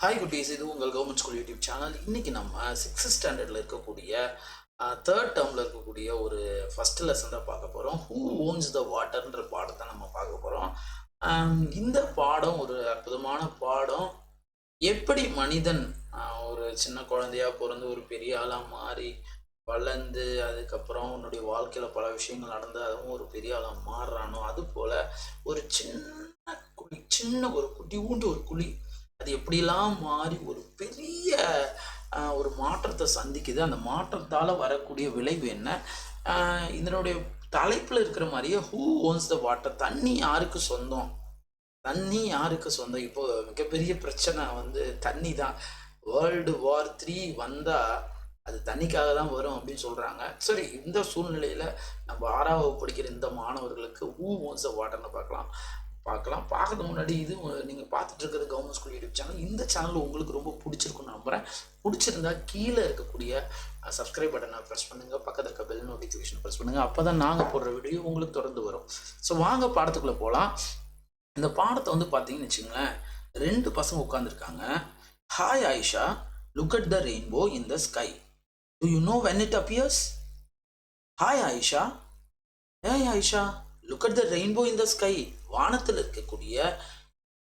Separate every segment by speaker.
Speaker 1: Hi குட்டீஸ், இது உங்கள் கவர்மெண்ட் ஸ்கூல் யூடியூப் சேனல். இன்றைக்கி நம்ம சிக்ஸ்த் ஸ்டாண்டர்டில் இருக்கக்கூடிய தேர்ட் டேர்மில் இருக்கக்கூடிய ஒரு ஃபஸ்ட் லெசன் தான் பார்க்க போகிறோம். ஹூ ஓன்ஸ் த வாட்டர்ன்ற பாடத்தை நம்ம பார்க்க போகிறோம். இந்த பாடம் ஒரு அற்புதமான பாடம். எப்படி மனிதன் ஒரு சின்ன குழந்தையாக பிறந்து ஒரு பெரிய ஆளாக மாறி வளர்ந்து அதுக்கப்புறம் உன்னுடைய வாழ்க்கையில் பல விஷயங்கள் நடந்து அதுவும் ஒரு பெரிய ஆளாக மாறுறானோ, அதுபோல் ஒரு சின்ன ஒரு குட்டியூண்டு ஒரு குழி அது எப்படிலாம் மாறி ஒரு பெரிய ஒரு மாற்றத்தை சந்திக்குது. அந்த மாற்றத்தால் வரக்கூடிய விளைவு என்ன? இதனுடைய தலைப்பில் இருக்கிற மாதிரியே ஹூ ஓன்ஸ் த வாட்டர், தண்ணி யாருக்கு சொந்தம், தண்ணி யாருக்கு சொந்தம். இப்போ மிகப்பெரிய பிரச்சனை வந்து தண்ணி தான். வேர்ல்டு வார் 3 வந்தால் அது தண்ணிக்காக தான் வரும் அப்படின்னு சொல்கிறாங்க. சரி, இந்த சூழ்நிலையில் நம்ம 6ஆம் வகுப்பு படிக்கிற இந்த மாணவர்களுக்கு ஹூ ஓன்ஸ் த வாட்டர்னு பார்க்கறதுக்கு முன்னாடி இது நீங்கள் பார்த்துட்டு இருக்கிறது கவர்மெண்ட் ஸ்கூல் யூடியூப் சேனல். இந்த சேனல் உங்களுக்கு ரொம்ப பிடிச்சிருக்குன்னு நம்புகிறேன். பிடிச்சிருந்தா கீழே இருக்கக்கூடிய சப்ஸ்கிரைப் பட்டனை ப்ரெஸ் பண்ணுங்கள், பக்கத்தில் இருக்க பெல் நோட்டிஃபிகேஷன் ப்ரெஸ் பண்ணுங்கள். அப்போ தான் நாங்கள் போடுற வீடியோ உங்களுக்கு தொடர்ந்து வரும். ஸோ வாங்க பாடத்துக்குள்ளே போகலாம். இந்த பாடத்தை வந்து பார்த்தீங்கன்னு வச்சுங்களேன், 2 பசங்க உட்காந்துருக்காங்க. Hi Ayesha, look at the rainbow in the sky. Do you know when it appears? Hi Ayesha, hey Ayesha, look at the rainbow in the sky. வானத்தில் இருக்கக்கூடிய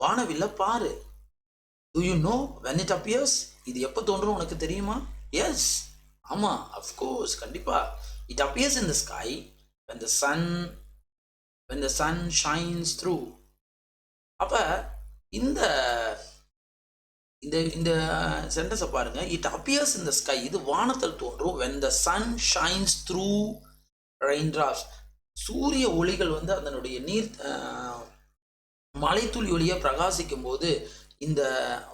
Speaker 1: வானவில்ல பாரு. Do you know when it appears? இது எப்போ தோன்றும் உனக்கு தெரியுமா? எஸ், ஆமாம், அஃப்கோர்ஸ், கண்டிப்பாக. It appears in the sky when the sun shines through. அப்போ இந்த இந்த இந்த சென்டென்ஸை பாருங்க. It appears in the sky, இது வானத்தில் தோன்றும். when the sun shines through raindrops, சூரிய ஒளிகள் வந்து அதனுடைய நீர் மலைத்துளி ஒளியை பிரகாசிக்கும் போது இந்த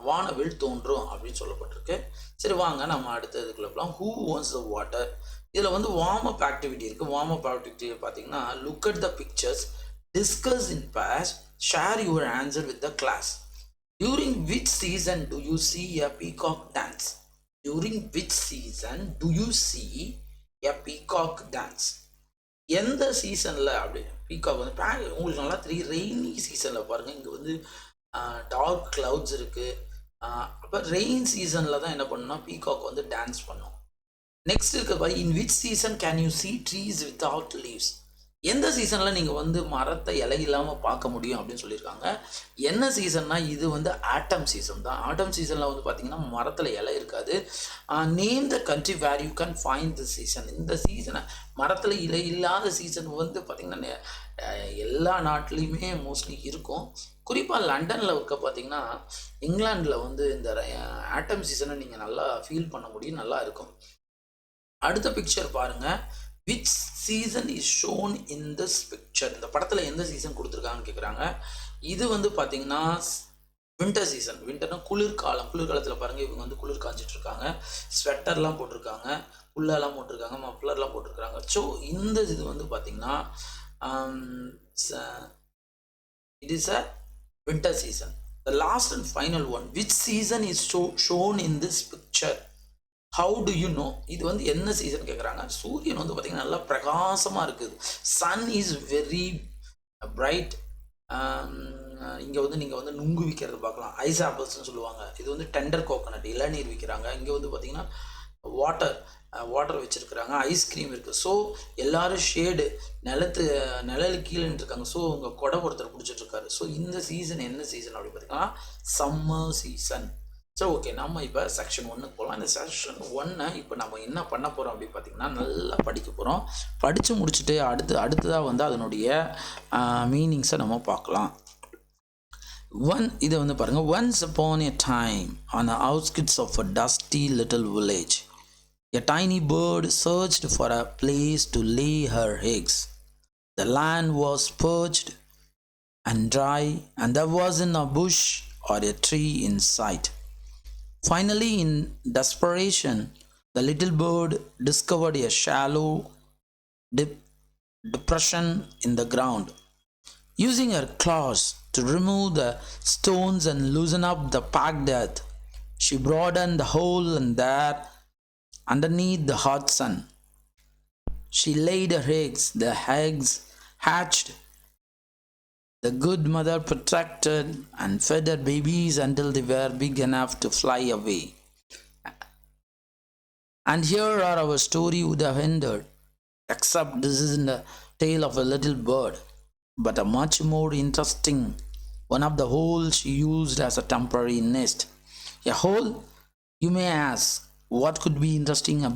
Speaker 1: வானவில் தோன்றும் அப்படின்னு சொல்லப்பட்டிருக்கு. சரி, வாங்க நம்ம அடுத்ததுக்குள்ள போகலாம். Who wants the water. இதில் வந்து வார்ம் அப் ஆக்டிவிட்டி இருக்குது. வார்ம் அப் ஆக்டிவிட்டி பார்த்தீங்கன்னா, look at the pictures, discuss in pairs, share your answer with the class. During which season do you see a peacock dance? During which season do you see a peacock dance? எந்த சீசனில் அப்படி peacock வந்து உங்களுக்கு நல்லா தெரியும். Rainy சீசனில் பாருங்கள், இங்கே வந்து டார்க் க்ளவுட்ஸ் இருக்குது. அப்போ ரெயின் சீசனில் தான் என்ன பண்ணணும்னா பீகாக் வந்து டான்ஸ் பண்ணும். நெக்ஸ்ட் இருக்க in which season can you see trees without leaves? எந்த சீசனில் நீங்கள் வந்து மரத்தை இலை இல்லாமல் பார்க்க முடியும் அப்படின்னு சொல்லியிருக்காங்க. என்ன சீசன்னா, இது வந்து ஆட்டம் சீசன் தான். ஆட்டம் சீசனில் வந்து பார்த்திங்கன்னா மரத்தில் இலை இருக்காது. Name the country where you can find the season. இந்த சீசனை மரத்தில் இலை இல்லாத சீசன் வந்து பார்த்திங்கன்னா எல்லா நாட்டிலையுமே மோஸ்ட்லி இருக்கும். குறிப்பாக லண்டனில் இருக்க பார்த்திங்கன்னா, இங்கிலாண்டில் வந்து இந்த ஆட்டம் சீசனை நீங்கள் நல்லா ஃபீல் பண்ண முடியும், நல்லா இருக்கும். அடுத்த பிக்சர் பாருங்கள். Which season is shown in this picture? இந்த படத்தில் எந்த சீசன் கொடுத்துருக்காங்கன்னு கேட்குறாங்க. இது வந்து பார்த்தீங்கன்னா வின்டர் சீசன். வின்டர்னா குளிர்காலம். குளிர்காலத்தில் பாருங்கள், இவங்க வந்து குளிர் காய்ச்சிட்ருக்காங்க. ஸ்வெட்டர்லாம் போட்டிருக்காங்க, உள்ளெல்லாம் போட்டிருக்காங்க, மஃப்ளர்லாம் போட்டிருக்காங்க. ஸோ இந்த இது வந்து பார்த்தீங்கன்னா it is a winter season. The last and final one, which season is shown in this picture? How to you no? இது வந்து என்ன சீசன் கேட்குறாங்க. சூரியன் வந்து பார்த்திங்கன்னா நல்லா பிரகாசமாக இருக்குது. Sun is very bright. இங்கே வந்து நீங்கள் வந்து நுங்கு விற்கிறது பார்க்கலாம். ஐஸ் ஆப்பிள்ஸ்னு சொல்லுவாங்க. இது வந்து டெண்டர் கோகோனட், இளநீர் விற்கிறாங்க. இங்கே வந்து பார்த்திங்கன்னா வாட்டர் வச்சுருக்குறாங்க, ஐஸ்கிரீம் இருக்குது. ஸோ எல்லோரும் ஷேடு நிழலுக்கு கீழே இருக்காங்க. ஸோ உங்கள் கொடை ஒருத்தர் பிடிச்சிட்ருக்காரு. ஸோ இந்த சீசன் என்ன சீசன் அப்படின்னு பார்த்தீங்கன்னா சம்மர் சீசன். சரி, ஓகே, நம்ம இப்போ செக்ஷன் 1க்கு போகலாம். இந்த செக்ஷன் 1 இப்போ நம்ம என்ன பண்ண போகிறோம் அப்படின்னு பார்த்தீங்கன்னா, நல்லா படிக்க போகிறோம். படித்து முடிச்சுட்டு அடுத்ததாக வந்து அதனுடைய மீனிங்ஸை நம்ம பார்க்கலாம். இதை வந்து பாருங்கள். Once upon a time on the outskirts of a dusty little village, a tiny bird searched for a place to lay her eggs. The land was parched and dry, and there wasn't a bush or a tree in sight. Finally, in desperation, the little bird discovered a shallow depression in the ground. Using her claws to remove the stones and loosen up the packed earth, she broadened the hole, and there, underneath the hot sun, she laid her eggs. The eggs hatched The good mother protected and fed her babies until they were big enough to fly away. And here are our story would have ended, except this isn't a tale of a little bird, but a much more interesting one of the holes she used as a temporary nest. A hole? You may ask, what could be interesting uh,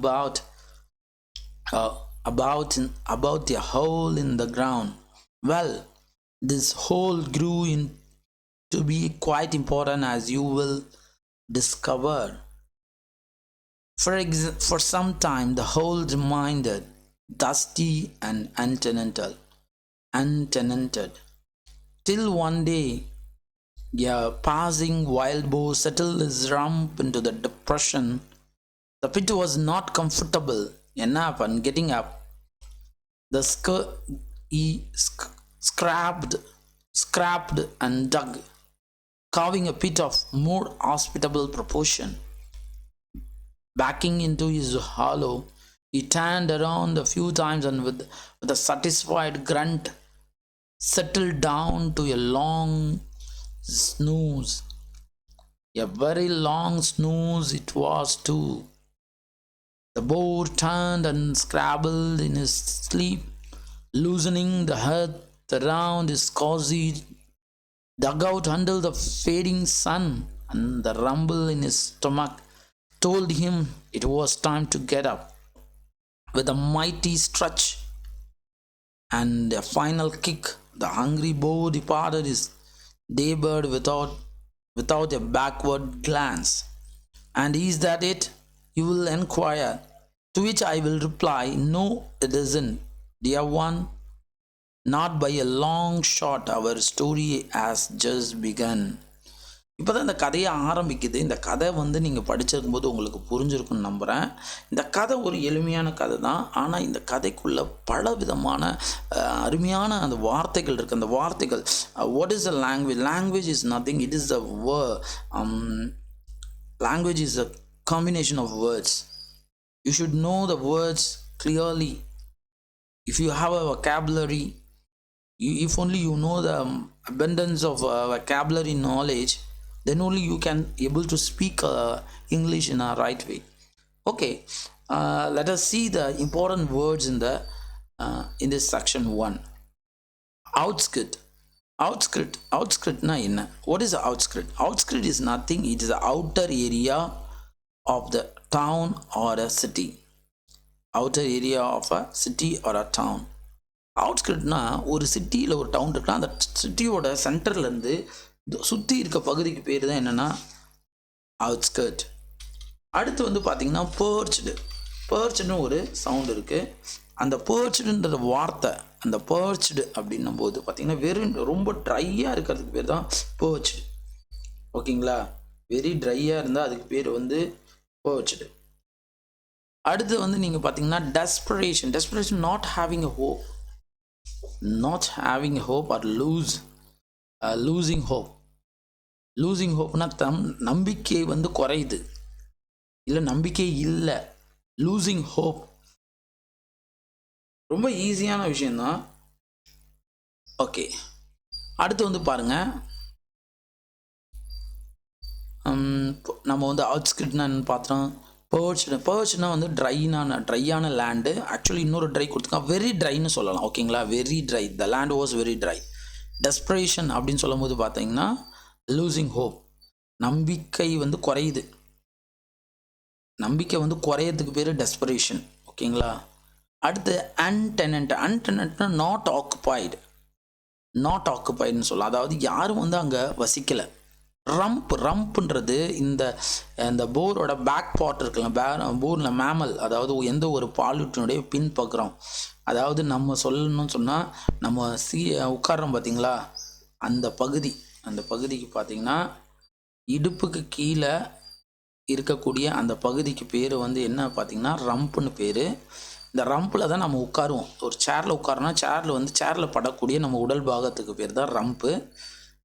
Speaker 1: about a hole in the ground? Well, this hole grew in to be quite important, as you will discover. For some time, the hole remained dusty and untenanted, till one day a passing wild boar settled his rump into the depression. The pit was not comfortable enough, and getting up, the he scrapped and dug, carving a pit of more hospitable proportion. Backing into his hollow, he turned around a few times and with a satisfied grunt settled down to a long snooze. A very long snooze it was too. The boar turned and scrabbled in his sleep, loosening the earth around his cozy dugout under the fading sun, and the rumble in his stomach told him it was time to get up. With a mighty stretch and a final kick, the hungry boar departed his daybird without a backward glance. And is that it? You will inquire. To which I will reply, no, it isn't, dear one. Not by a long shot. Our story has just begun. இப்போ தான் இந்த கதையை ஆரம்பிக்குது. இந்த கதை நீங்கள் படிச்சிருக்கும்போது உங்களுக்கு புரிஞ்சிருக்குன்னு நம்புகிறேன். இந்த கதை ஒரு எளிமையான கதை தான். ஆனால் இந்த கதைக்குள்ளே பல விதமான அருமையான அந்த வார்த்தைகள் இருக்குது. அந்த வார்த்தைகள், what is a language? Language is nothing, it is language is a combination of words. You should know the words clearly. If you have a vocabulary, if only you know the abundance of vocabulary knowledge, then only you can able to speak English in a right way. Okay, let us see the important words in this section 1. Outskirt. Outskirt na enna? What is the outskirt? Outskirt is nothing. It is the outer area of the town or a city. Outer area of a city or a town. அவுட்ஸ்கிரிட்னா ஒரு சிட்டியில் ஒரு down இருக்குன்னா அந்த சிட்டியோட சென்டர்லேருந்து சுற்றி இருக்க பகுதிக்கு பேர் தான் என்னென்னா அவுட்ஸ்கர்ட். அடுத்து பார்த்திங்கன்னா பேர்ச்டு ஒரு சவுண்ட் இருக்குது. அந்த பேர்ச்டுன்ற வார்த்தை, அந்த பேர்ச்டு அப்படின்னும் போது பார்த்திங்கன்னா வெறும் ரொம்ப ட்ரையாக இருக்கிறதுக்கு பேர் தான் பேர்ச்டு. ஓகேங்களா? வெரி ட்ரையாக இருந்தால் அதுக்கு பேர் பேர்ச்டு. அடுத்து நீங்கள் பார்த்தீங்கன்னா desperation, not having a hope, not having hope or losing hope. losing hopeனா நம்பிக்கை குறையுது, இல்லை நம்பிக்கை இல்லை. losing hope ரொம்ப ஈஸியான விஷயம்தான். ஓகே, அடுத்து பாருங்க, நம்ம அவுட்ஸ்கிரிட்னா என்னன்னு பார்த்தோம். பேர்ச்னா ட்ரையான லேண்டு. ஆக்சுவலி இன்னொரு ட்ரை கொடுத்துருக்கான், வெரி ட்ரைன்னு சொல்லலாம். ஓகேங்களா? Very try, the land was very try. Desperation அப்படின்னு சொல்லும் போது பார்த்தீங்கன்னா லூசிங் ஹோப், நம்பிக்கை குறையுது. நம்பிக்கை குறையிறதுக்கு பேர் டெஸ்பரேஷன். ஓகேங்களா? அடுத்து அன்டெனன்ட்னா நாட் ஆக்குபைடுன்னு சொல்லலாம். அதாவது யாரும் அங்கே வசிக்கலை. ரம்ப்ன்றது இந்த போரோட பேக் பார்ட் இருக்குல்ல, போரில் மேமல், அதாவது எந்த ஒரு பாலூட்டினுடைய பின்பக்கம். அதாவது நம்ம சொல்லணும்னு சொன்னால் நம்ம உட்காரோம் பார்த்தீங்களா, அந்த பகுதிக்கு பார்த்திங்கன்னா இடுப்புக்கு கீழே இருக்கக்கூடிய அந்த பகுதிக்கு பேர் என்ன பார்த்திங்கன்னா ரம்ப்னு பேர். இந்த ரம்பில் தான் நம்ம உட்காருவோம். ஒரு சேரில் உட்காரோன்னா சேரில் படக்கூடிய நம்ம உடல் பாகத்துக்கு பேர் தான் ரம்ப்பு.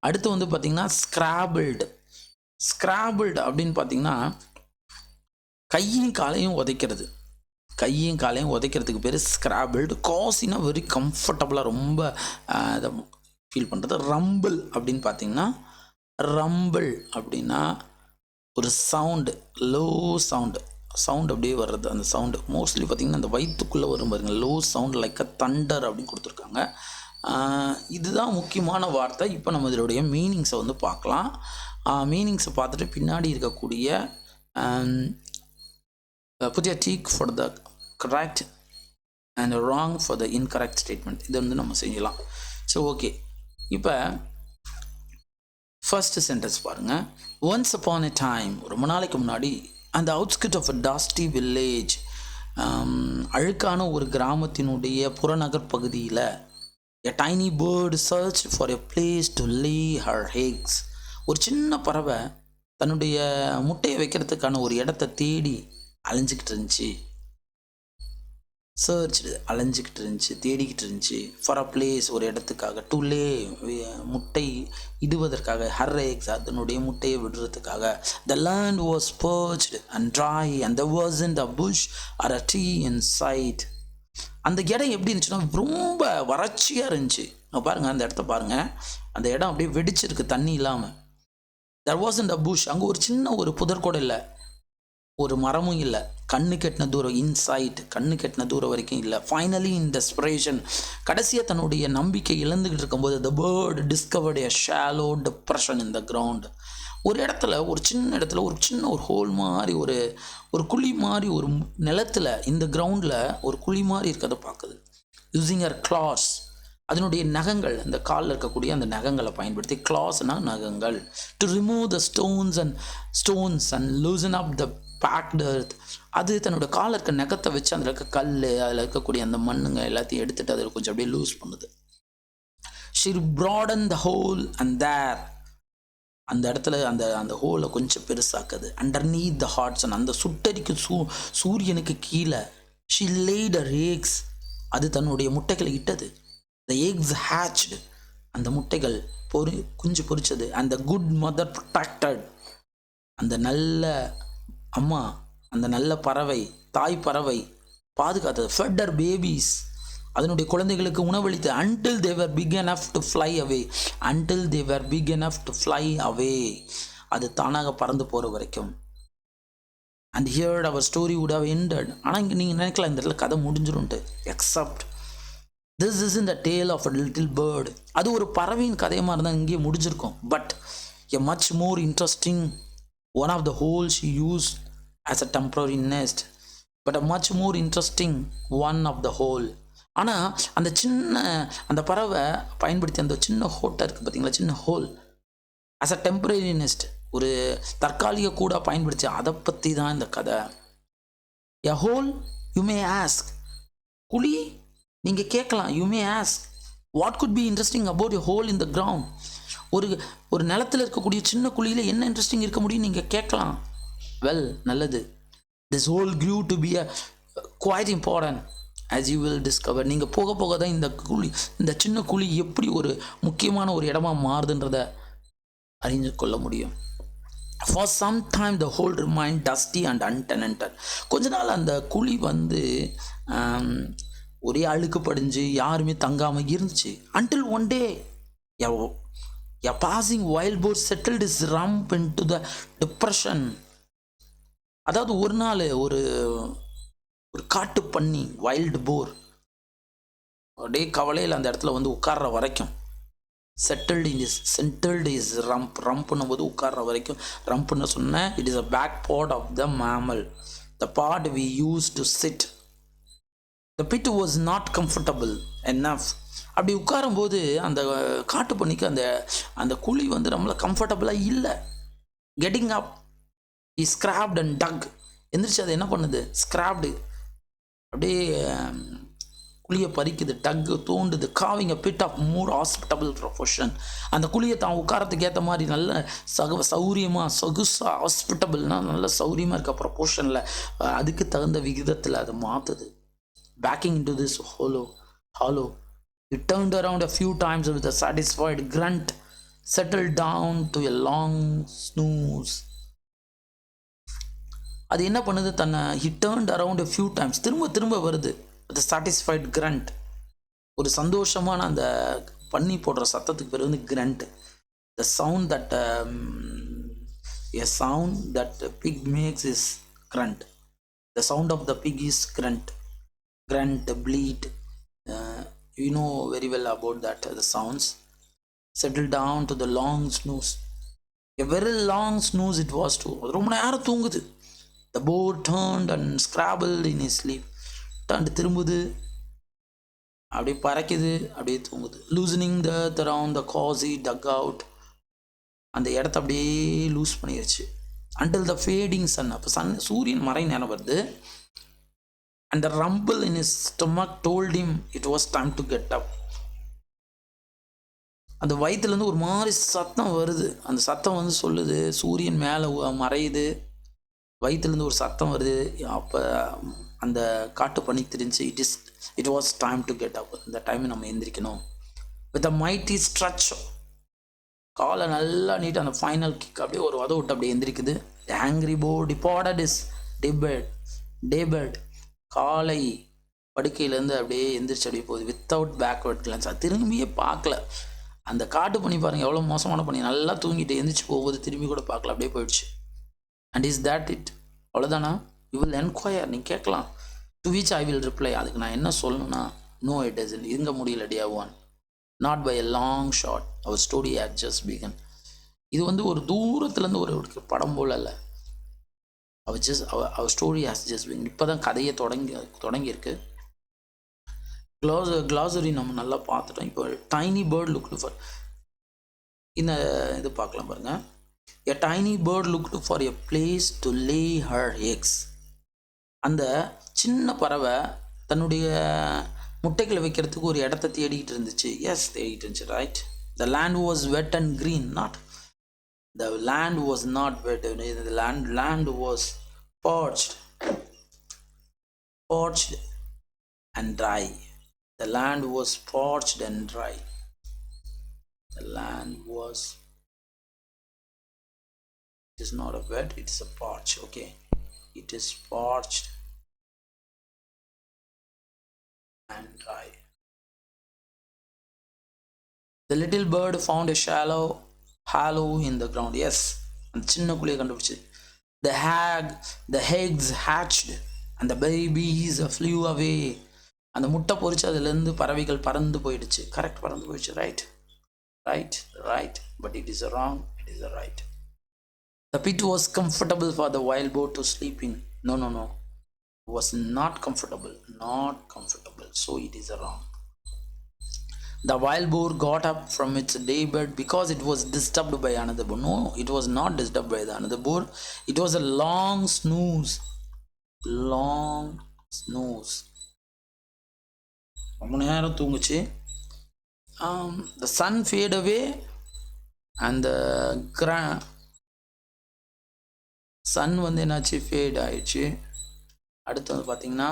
Speaker 1: அடுத்து பார்த்திங்கன்னா ஸ்க்ராபிள்டு அப்படின்னு பார்த்திங்கன்னா கையும் காலையும் உதைக்கிறதுக்கு பேர் ஸ்க்ராபிள்டு. காசினா வெரி கம்ஃபர்டபுளாக, ரொம்ப ஃபீல் பண்ணுறது. ரம்பிள் அப்படின்னு பார்த்தீங்கன்னா, ரம்பிள் அப்படின்னா ஒரு சவுண்டு, லோ சவுண்டு அப்படியே வர்றது. அந்த சவுண்டு மோஸ்ட்லி பார்த்திங்கன்னா அந்த வயிற்றுக்குள்ளே வரும் பாருங்க, லோ சவுண்ட் லைக் அ தண்டர் அப்படின்னு கொடுத்துருக்காங்க. இதுதான் முக்கியமான வார்த்தை. இப்போ நம்ம இதோடைய மீனிங்ஸை வந்து பார்க்கலாம். மீனிங்ஸை பார்த்துட்டு பின்னாடி இருக்கக்கூடிய புதிய tick for the correct and wrong for the incorrect statement இதை வந்து நம்ம செய்யலாம். ஸோ ஓகே, இப்போ ஃபர்ஸ்ட் சென்டென்ஸ் பாருங்கள். ஒன்ஸ் அப்பான் எ டைம், ரொம்ப நாளைக்கு முன்னாடி, அந்த அவுட்ஸ்கிட் ஆஃப் அ டாஸ்டி வில்லேஜ், அழுக்கான ஒரு கிராமத்தினுடைய புறநகர் பகுதியில், a tiny bird search for a place to lay her eggs, ஒரு சின்ன பறவை தன்னுடைய முட்டையை வைக்கிறதுக்கான ஒரு இடத்த தேடி அலைஞ்சிக்கிட்டு இருந்துச்சு. சர்ச்சு அலைஞ்சிக்கிட்டு இருந்துச்சு, தேடிக்கிட்டு இருந்துச்சு. ஃபார் அ பிளேஸ், ஒரு இடத்துக்காக. டு லே, முட்டை இடுவதற்காக. ஹர் எக்ஸ், அதனுடைய முட்டையை விடுறதுக்காக. The land was parched and dry and there wasn't a bush or a tree in sight. அந்த இடம் எப்படி இருந்துச்சுன்னா ரொம்ப வறட்சியாக இருந்துச்சு. பாருங்கள், அந்த இடத்த பாருங்கள், அந்த இடம் அப்படியே வெடிச்சிருக்கு தண்ணி இல்லாமல். there wasn't a bush, அங்கே ஒரு சின்ன ஒரு புதர் கூட இல்லை, ஒரு மரமும் இல்லை. கண்ணு கெட்டின தூரம், இன்சைட், கண்ணு கெட்டின தூரம் வரைக்கும் இல்லை. ஃபைனலி இன் டெஸ்பரேஷன், கடைசியாக தன்னுடைய நம்பிக்கை இழந்துக்கிட்டு இருக்கும்போது, the bird discovered a shallow depression in the ground. ஒரு இடத்துல, ஒரு சின்ன இடத்துல ஒரு சின்ன ஒரு ஹோல் மாதிரி, ஒரு குழி மாதிரி, ஒரு நிலத்தில், இந்த கிரவுண்டில் ஒரு குழி மாதிரி இருக்கிறத பார்க்குது. யூஸிங் அர் கிளாஸ், அதனுடைய நகங்கள், அந்த காலில் இருக்கக்கூடிய அந்த நகங்களை பயன்படுத்தி, கிளாஸ்னால் நகங்கள், to remove the stones and loosen up the baked earth. அது தன்னோட காலில் இருக்க நகத்தை வச்சு அதில் இருக்க கல், அதில் இருக்கக்கூடிய அந்த மண்ணுங்க எல்லாத்தையும் எடுத்துகிட்டு அதில் கொஞ்சம் அப்படியே லூஸ் பண்ணுது. She broaden the hole and there, அந்த இடத்துல அந்த ஹோலை கொஞ்சம் பெருசாக்குது. underneath the hot sun, அந்த சுட்டரிக்கு சூரியனுக்கு கீழே. ஷி laid her eggs, அது தன்னுடைய முட்டைகளை இட்டது. the eggs hatched, அந்த முட்டைகள் குஞ்சு பொரிச்சது. and the good mother protected, அந்த நல்ல அம்மா, அந்த நல்ல பறவை, தாய் பறவை பாதுகாத்தது. fed her babies, அதனுடைய குழந்தைகளுக்கு உணவளித்து. until they were big enough to fly away, until they were big enough to fly away, அது தானாக பறந்து போகிற வரைக்கும். and here our story would have ended, ஆனால் இங்கே நீங்கள் நினைக்கலாம் இந்த இடத்துல கதை முடிஞ்சிரும்ட்டு. except this isn't a tale of a little bird, அது ஒரு பறவையின் கதையமாக இருந்தால் இங்கேயே முடிஞ்சிருக்கும். But a much more interesting one of the holes she used as a temporary nest, but a much more interesting one of the hole. ஆனால் அந்த பறவை பயன்படுத்தி அந்த சின்ன ஹோட்டை இருக்குது பார்த்தீங்களா, சின்ன whole, as a temporary nest, ஒரு தற்காலிக கூட பயன்படுத்தி. அதை பற்றி தான் இந்த கதை. a hole, you may ask, குழி, நீங்கள் கேட்கலாம், you may ask, what could be interesting about a hole in the ground? ஒரு நிலத்தில் இருக்கக்கூடிய சின்ன குழியில் என்ன இன்ட்ரெஸ்டிங் இருக்க முடியும் நீங்கள் கேட்கலாம். வெல், நல்லது. This whole grew to be a quite important as you will discover. நீங்கள் போக போக தான் இந்த சின்ன குழி எப்படி ஒரு முக்கியமான ஒரு இடமா மாறுதுன்றதை அறிஞ்சு கொள்ள முடியும். For some time the hole remained dusty and untenanted. கொஞ்ச நாள் அந்த குழி வந்து ஒரே அழுக்கு படிஞ்சு யாருமே தங்காமல் இருந்துச்சு. Until one day a passing wild boar settled his rump into the depression. அதாவது ஒரு நாள் ஒரு காட்டு பன்னி, வைல்டு போர், அப்படியே கவலையில் அந்த இடத்துல வந்து உட்கார்ற வரைக்கும். செட்டில்டு இஸ் ரம்ப்னும் போது உட்கார்ற வரைக்கும். ரம்ப்னு சொன்னேன், it is a back part of the mammal, the part we use to sit. The bit was not comfortable enough. அப்படி உட்காரும்போது அந்த காட்டு பண்ணிக்கு அந்த குழி வந்து நம்மளை கம்ஃபர்டபுளாக இல்லை. Getting up, he scrapped and dug. எந்திரிச்சு அது என்ன பண்ணுது, ஸ்கிராப்டு, அப்படியே குழியை பறிக்குது. டக்கு, தோண்டுது. Carving a pit of more hospitable proportion. அந்த குழியை தான் உட்காரத்துக்கு ஏற்ற மாதிரி நல்ல சௌரியமாக, சொகுசாக, ஹாஸ்பிட்டபிள்னா நல்ல சௌரியமாக இருக்க ப்ரொபோர்ஷனில், அதுக்கு தகுந்த விகிதத்தில் அதை மாற்றுது. backing into this hollow. He turned around a few times with a satisfied grunt, settled down to a long snooze. அது என்ன பண்ணுது, தன்னை he turned around a few times, திரும்ப வருது. with a satisfied grunt, ஒரு சந்தோஷமான அந்த பண்ணி போடுற சத்தத்துக்கு பேர் வந்து Grand. The sound that a sound that a pig makes is grunt. The sound of the pig is grunt. Grunt, bleat. You know very well about that, the sounds. Settle down to the long snooze. A very long snooze it was too. ரொம்ப நேரம் தூங்குது. The boar turned and scrabbled in his sleep. Turned திரும்புது, அப்படியே பறக்குது, அப்படியே தூங்குது. Loosening the earth around the cozy dugout. அந்த இடத்த அப்படியே லூஸ் பண்ணிடுச்சு. Until the fading sun. அப்போ சூரியன் மறை நேரம் வருது. And the rumble in his stomach told him it was time to get up. அந்த வயிற்றுலேருந்து ஒரு மாதிரி சத்தம் வருது. அந்த சத்தம் வந்து சொல்லுது, சூரியன் மேலே மறையுது, வயிற்றுலேருந்து ஒரு சத்தம் வருது. அப்போ அந்த காட்டு பண்ணி தெரிஞ்சு it was time to get up. இந்த டைம் நம்ம எந்திரிக்கணும். வித் அ மைட்டி ஸ்ட்ரெச், காலை நல்லா நீட்டு அந்த ஃபைனல் கிக் அப்படியே ஒரு உத விட்டு அப்படியே எந்திரிக்குது. Angry bird departed is departed. காலை படுக்கையிலேருந்து அப்படியே எந்திரிச்சு அப்படியே போகுது. Without backward glance. அது திரும்பியே பார்க்கல. அந்த காட்டு பண்ணி பாருங்கள் எவ்வளோ மோசமான பண்ணி. நல்லா தூங்கிட்டு எந்திரிச்சு போகும்போது திரும்பி கூட பார்க்கல, அப்படியே போயிடுச்சு. And is that it? அவ்வளோதானா? யூ வில் என்கொயர், நீங்கள் கேட்கலாம். To which I will reply, அதுக்கு நான் என்ன சொல்லணும்னா, நோ இட் டசன்ட். இருங்க முடியல டியா ஒன். Not by a long shot. Our story had just begun. இது வந்து ஒரு தூரத்துலேருந்து ஒரு படம் போல் இல்லை. Our story has just begun. இப்போ தான் கதையை தொடங்கியிருக்கு. கிளாசரி நம்ம நல்லா பார்த்துட்டோம். இப்போ டைனி பேர்ட் லுக்டு ஃபார், இந்த இது பார்க்கலாம் பாருங்கள். A tiny bird looked for a place to lay her eggs. அந்த சின்ன பறவை தன்னுடைய முட்டைகளை வைக்கிறதுக்கு ஒரு இடத்த தேடிக்கிட்டு இருந்துச்சு. எஸ், தேடிட்டு இருந்துச்சு, right. The land was wet and green. Not the land was not wet. The land was parched and dry. The land was parched and dry. The land was, it is not a wet, it is a parch. Okay, it is parched and dry. The little bird found a shallow hollow in the ground. Yes, and சின்ன குழியை கண்டுபிடிச்சு. The eggs hatched and the babies flew away. அந்த முட்டை பொறிச்சு அதுலேருந்து பறவைகள் பறந்து போயிடுச்சு. கரெக்ட், பறந்து போயிடுச்சு. Right. But it is wrong. It is right. The pit was comfortable for the wild boar to sleep in. No. It was not comfortable. So it is wrong. The wild boar got up from its daybed because it was disturbed by another boar. No, it was not disturbed by another boar. It was a long snooze. ரொம்ப நேரம் தூங்குச்சு. The sun fade away and the sun வந்து என்னாச்சு, fat ஆயிடுச்சு. அடுத்து வந்து பார்த்தீங்கன்னா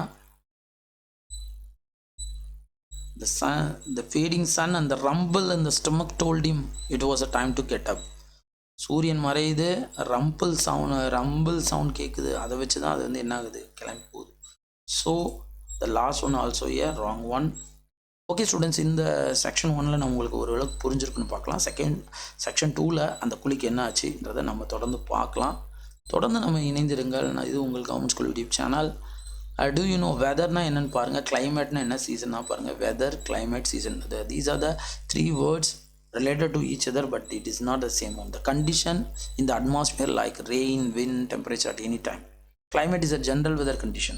Speaker 1: the fading sun and the rumble in the stomach told him it was a time to get up. சூரியன் மறையுது, rumble sound கேட்குது. அதை வச்சு தான் அது வந்து என்ன ஆகுது, கிளம்பி போகுது. So the last one also A wrong one. Okay students, இந்த செக்ஷன் 1ல் நம்ம உங்களுக்கு ஒரு அளவுக்கு புரிஞ்சிருக்குன்னு பார்க்கலாம். செக்ஷன் 2ல் அந்த குழிக்கு என்ன ஆச்சுன்றதை நம்ம தொடர்ந்து பார்க்கலாம். தொடர்ந்து நம்ம இணைந்திருங்கள். இது உங்கள் government school YouTube channel. Do you know வெதர்னா என்னென்னு பாருங்கள், கிளைமேட்னா என்ன சீசன்னா பாருங்கள். Weather, climate, season, these are the 3 words related to each other, but it is not the same one. The condition in the atmosphere like rain, wind, temperature at any time. Climate is a general weather condition.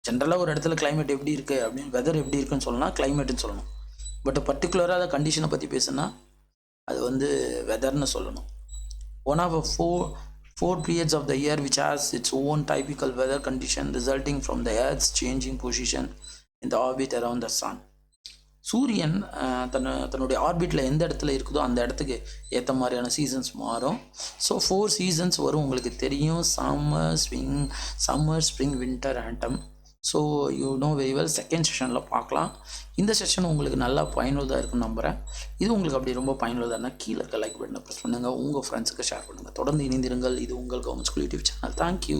Speaker 1: ஜென்ரலாக ஒரு இடத்துல climate எப்படி இருக்குது அப்படின்னு, weather எப்படி இருக்குன்னு சொல்லணும்னா கிளைமேட்டுன்னு சொல்லணும். பட் பர்டிகுலராக அந்த கண்டிஷனை பற்றி பேசுனா அது வந்து வெதர்னு சொல்லணும். One of the four periods of the year which has its own typical weather condition resulting from the earth's changing position in the orbit around the sun. சூரியன் தன்னுடைய ஆர்பிட்டில் எந்த இடத்துல இருக்குதோ அந்த இடத்துக்கு ஏற்ற மாதிரியான சீசன்ஸ் மாறும். ஸோ 4 சீசன்ஸ் வரும், உங்களுக்கு தெரியும். Summer, spring, winter, autumn. So you know very well. Second செஷனில் பார்க்கலாம். இந்த செஷன் உங்களுக்கு நல்லா பயனுள்ளதாக இருக்குன்னு நம்புகிறேன். இது உங்களுக்கு அப்படி ரொம்ப பயனுள்ளதாக இருந்தால் கீழே இருக்க லைக் பட்டனை ப்ரெஸ் பண்ணுங்கள், உங்கள் ஃப்ரெண்ட்ஸுக்கு ஷேர் பண்ணுங்கள். தொடர்ந்து இணைந்திருங்கள். இது உங்கள் government school YouTube channel. Thank you.